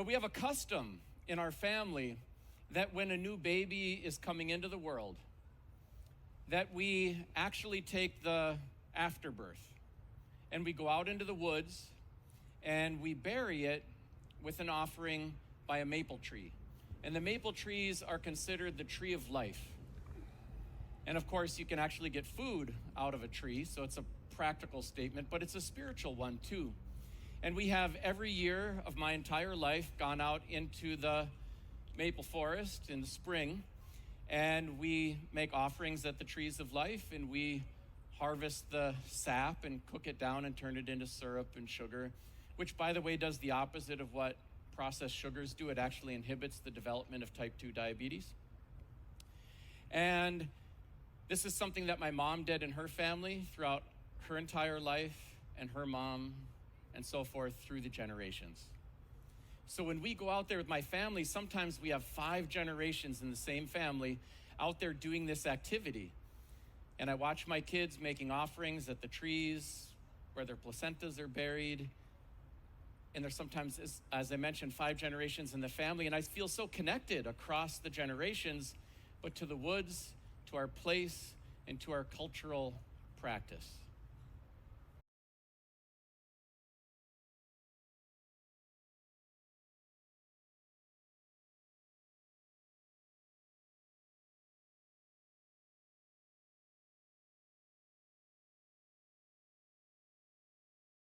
But we have a custom in our family that when a new baby is coming into the world, that we actually take the afterbirth and we go out into the woods and we bury it with an offering by a maple tree. And the maple trees are considered the tree of life. And of course, you can actually get food out of a tree, so it's a practical statement, but it's a spiritual one too. And we have every year of my entire life gone out into the maple forest in the spring, and we make offerings at the trees of life, and we harvest the sap and cook it down and turn it into syrup and sugar, which, by the way, does the opposite of what processed sugars do. It actually inhibits the development of type 2 diabetes. And this is something that my mom did in her family throughout her entire life, and her mom, and so forth through the generations. So when we go out there with my family, sometimes we have 5 generations in the same family out there doing this activity. And I watch my kids making offerings at the trees where their placentas are buried. And there's sometimes, as I mentioned, 5 generations in the family. And I feel so connected across the generations, but to the woods, to our place, and to our cultural practice.